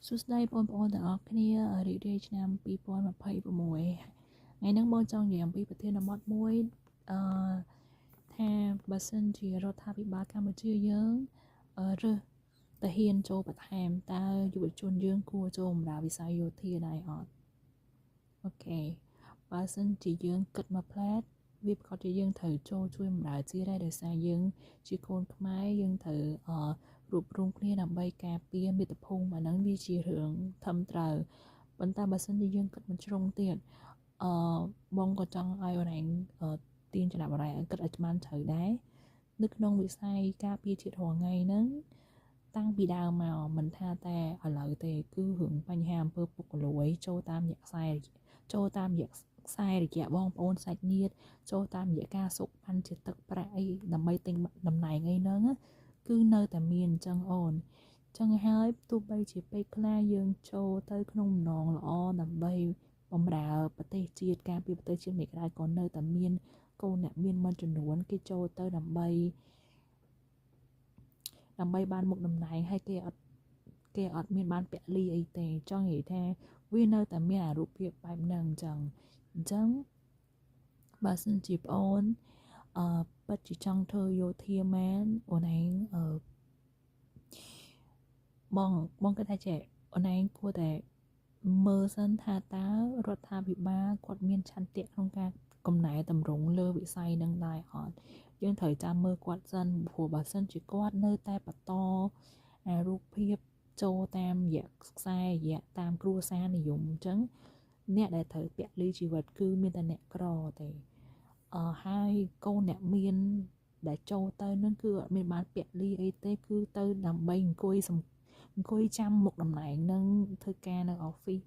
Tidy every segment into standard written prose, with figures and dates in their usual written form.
សួស្តីបងប្អូនទាំងអស់គ្នារីករាយឆ្នាំ2026ថ្ងៃនេះបងចង់និយាយអំពីប្រធានបទមួយថាបើសិនជារដ្ឋាភិបាលកម្ពុជាយើងរើសតាហ៊ានចូលបន្ថែមតើយុវជនយើងគួរចូលបម្រើវិស័យយោធាដែរអត់អូខេបើសិនជាយើងគិតមកផ្លែតវាប្រកាសជាយើងត្រូវចូលជួយបម្រើជាដែរដោយសារយើងជាកូនខ្មែរយើងត្រូវរួបរวมគ្នាដើម្បីការពារមាតុភូមិអាហ្នឹងវាជារឿងធំត្រូវប៉ុន្តែបើសិនជាយើងគិតមិនជ្រុងទៀតបងក៏ចង់ឲ្យអរ៉ែងទាញចំណាប់អរ៉ែងគិតឲ្យបានត្រូវដែរនៅក្នុងវិស័យការពារជាតិរាល់ថ្ងៃហ្នឹងតាំងពីដើមមកមិនថាតែឥឡូវទេគឺរឿងបញ្ហាអំពើពុករលួយចូលតាមរយៈខ្សែរយៈបងប្អូនសាច់ញាតិចូលតាមរយៈការសុកប៉ាន់ជាទឹកប្រាក់អីដើម្បីទិញតំណែងអីហ្នឹងគឺនៅតែមានអញ្ចឹងអូនចឹងហើយទោះបីជាពេលខ្លះយើងចូលទៅក្នុងបំណងល្អដើម្បីបម្រើប្រទេសជាតិការពារប្រទេសជាតិមិនក្តៅក៏នៅតែមានកូនអ្នកមានមួយចំនួនគេចូលទៅដើម្បីបានមុខតំណែងហើយគេអត់មានបានពលីអីទេចង់និយាយថាវានៅតែមានអារូបភាពបែបហ្នឹងអញ្ចឹងបើសិនជាប្អូនពិតជាចង់ធ្វើយោធាមែនអូនឯងបងគិតថាចេះអូនឯងគួរតែមើលសិនថាតើរដ្ឋាភិបាលគាត់មានឆន្ទៈក្នុងការកំណែតម្រង់លើវិស័យនឹងដែរអត់យើងត្រូវចាំមើលគាត់សិនព្រោះបើសិនជាគាត់នៅតែបន្តអារូបភាពចូលតាមរយៈខ្សែរយៈតាមគ្រួសារនិយមអញ្ចឹងអ្នកដែលត្រូវពលីជីវិតគឺមានតែអ្នកក្រទេហើយកូនអ្នកមានដែលចូលទៅនឹងគឺអត់មានបានពលីអីទេគឺទៅដើម្បីអង្គុយចាំមុខតំណែងនឹងធ្វើការនៅ office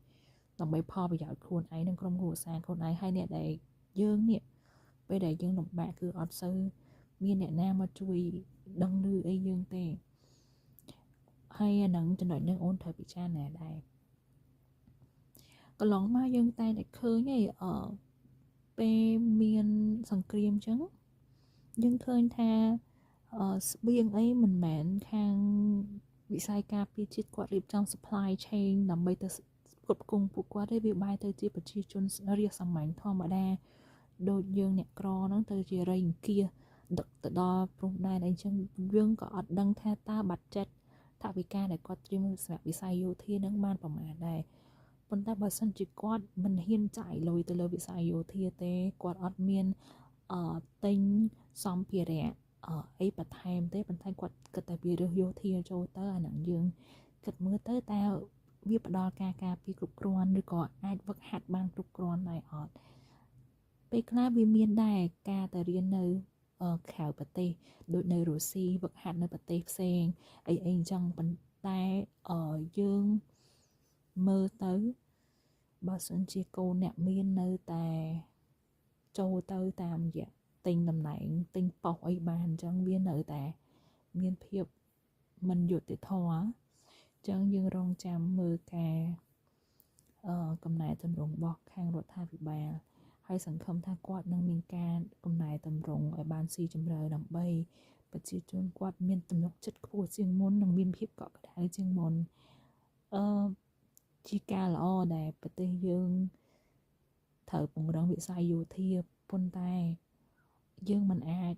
ដើម្បីផលប្រយោជន៍ខ្លួនឯងនិងក្រុមគ្រួសារខ្លួនឯងហើយអ្នកដែលយើងនេះពេលដែលយើងលំបាកគឺអត់សូវមានអ្នកណាមកជួយដឹងឮអីយើងទេហើយអានឹងចំណុចនឹងអូនត្រូវពិចារណាដែរកន្លងមកយើងតែឃើញឯពេលមានសង្គ្រាមអញ្ចឹងយើងឃើញថាស្បៀងអីមិនមែនខាងវិស័យការពារជាតិគាត់រៀបចំ supply chain ដើម្បីទៅគ្រប់គ្រងពួកគាត់ទេវាបែរទៅជាប្រជាជនរាសសាមញ្ញធម្មតាដូចយើងអ្នកក្រហ្នឹងទៅជារៃអង្គាសដឹកទៅដល់ព្រំដែនអីចឹងយើងក៏អត់ដឹងថាតើបាត់ចិត្តថវិកាដែលគាត់ត្រៀមសម្រាប់វិស័យយោធានឹងបានប្រមាណដែរប៉ុន្តែបើសិនជាគាត់មិនហ៊ានចាយលុយទៅលើវិស័យយោធាទេគាត់អត់មានទិញសម្ភារៈអីបន្ថែមទេប៉ុន្តែគាត់គិតតែពីរឿងយោធាចូលទៅអាហ្នឹងយើងគិតមើលទៅតើវាផ្ដល់ការការពារគ្រប់គ្រាន់ឬក៏អាចវឹកហាត់បានគ្រប់គ្រាន់ដែរអត់ពេលខ្លះវាមានដែរការទៅរៀននៅក្រៅប្រទេសដូចនៅរុស្ស៊ីវឹកហាត់នៅប្រទេសផ្សេងអីអញ្ចឹងប៉ុន្តែយើងមើលទៅបើសិនជាកូនអ្នកមាននៅតែចូលទៅតាមរយៈទិញតំណែងទិញប៉ុស្តិ៍អីបានអញ្ចឹងវានៅតែមានភាពមិនយុត្តិធម៌អញ្ចឹងយើងរងចាំមើលការកំណែតម្រង់របស់ខាងរដ្ឋាភិបាលហើយសង្ឃឹមថាគាត់នឹងមានការកំណែតម្រង់ឲ្យបានស៊ីជម្រៅដើម្បីប្រជាជនគាត់មានទំនុកចិត្តខ្ពស់ជាងមុននិងមានភាពកក់ក្ដៅជាងមុនជាការល្អដែលប្រទេសយើងត្រូវពង្រឹងវិស័យយោធាប៉ុន្តែយើងមិនអាច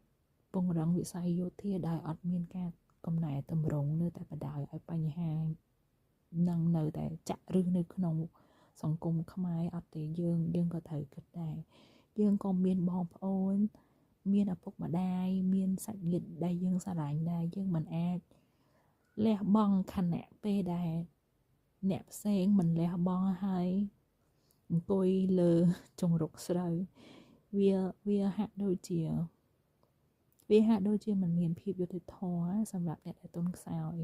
ពង្រឹងវិស័យយោធាដោយអត់មានការកំណែតម្រង់នៅតែបដ ாய் ឲ្យបញ្ហានឹងនៅតែចាក់ឫសនៅក្នុងសង្គមខ្មែរអត់ទេយើងក៏ត្រូវគិតដែរយើងក៏មានបងប្អូនមានឪពុកម្ដាយមានសាច់ញាតិដែលយើងស្រឡាញ់ដែរយើងមិនអាចលះបង់ខណៈពេលដែលអ្នកផ្សេងមិនលះបង់ហើយអង្គុយលើចង្រុកស្រូវវាហាក់ដូចជាមិនមានភាពយុត្តិធម៌សម្រាប់អ្នកដែលទុនខ្សោយ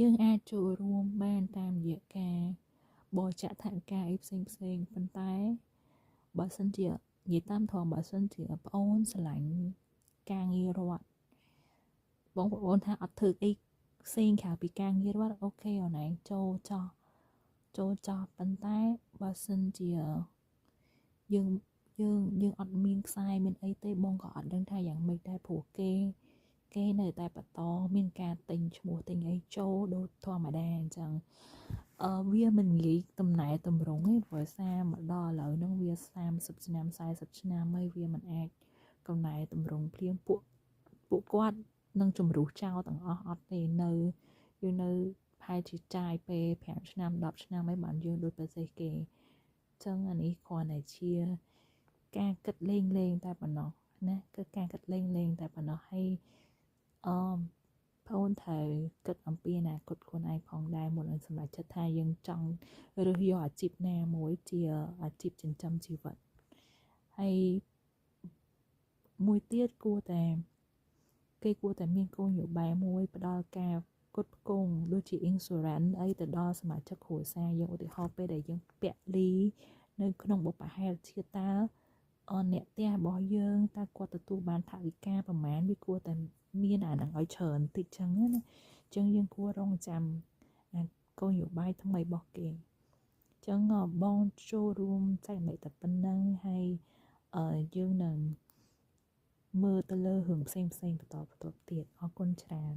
យើងអាចចូលរួមបានតាមរយៈការបរិច្ចាគថវិកាអីផ្សេងប៉ុន្តែបើសិនជានិយាយតាមត្រង់បើសិនជាប្អូនស្រឡាញ់ការងាររដ្ឋបងប្អូនថាអត់ធ្វើអីផ្សេងក្រៅពីការងាររដ្ឋអូខេអូនឯងចូលចោះប៉ុន្តែបើសិនជាយើងអត់មានខ្សែមានអីទេបងក៏អត់ដឹងថាយ៉ាងម៉េចដែរព្រោះគេ គេនៅតែបន្តមានការទិញឈ្មោះទិញអីចូលដូចធម្មតាអញ្ចឹងវាមិនងាយតំណែតម្រង់ទេព្រោះសារមកដល់ឥឡូវហ្នឹងវា30ឆ្នាំ40ឆ្នាំហើយវាមិនអាចកំណែតម្រង់ភ្លាមពួកគាត់នឹងជំរុះចោលទាំងអស់អត់ទេនៅយើងនៅប្រហែលជាចាយពេល5ឆ្នាំ10ឆ្នាំហើយបានយើងដូចប្រទេសគេចឹងអានេះគ្រាន់តែជាការគិតលេងតែប៉ុណ្ណោះណាគឺការគិតលេងតែប៉ុណ្ណោះហើយអមបងអូនត្រូវគិតអំពីអនាគតខ្លួនឯងផងដែរមុននឹងសម្រេចចិត្តថាយើងចង់រើសយកអាជីពណាមួយជាអាជីពចិញ្ចឹមជីវិតហើយមួយទៀតគេគួរតែមានគោលនយោបាយមួយផ្ដល់ការផ្គត់ផ្គង់ដូចជា insurance អីទៅដល់សមាជិកគ្រួសារយើងឧទាហរណ៍ពេលដែលយើងពាក់លីនៅក្នុងបុព្វហេតុជាតិតើអ្នកផ្ទះរបស់យើងតើគាត់ទទួលបានថវិកាប្រមាណវាគួរតែមានអានឹងឲ្យច្រើនតិចចឹងណាចឹងយើងគួររងចាំគោលនយោបាយថ្មីរបស់គេចឹងបងចូលរួមចែករំលែកតែប៉ុណ្្នឹងហើយយើងនឹងមើលទៅលើរឿងផ្សេងបន្តទៀតអរគុណច្រើន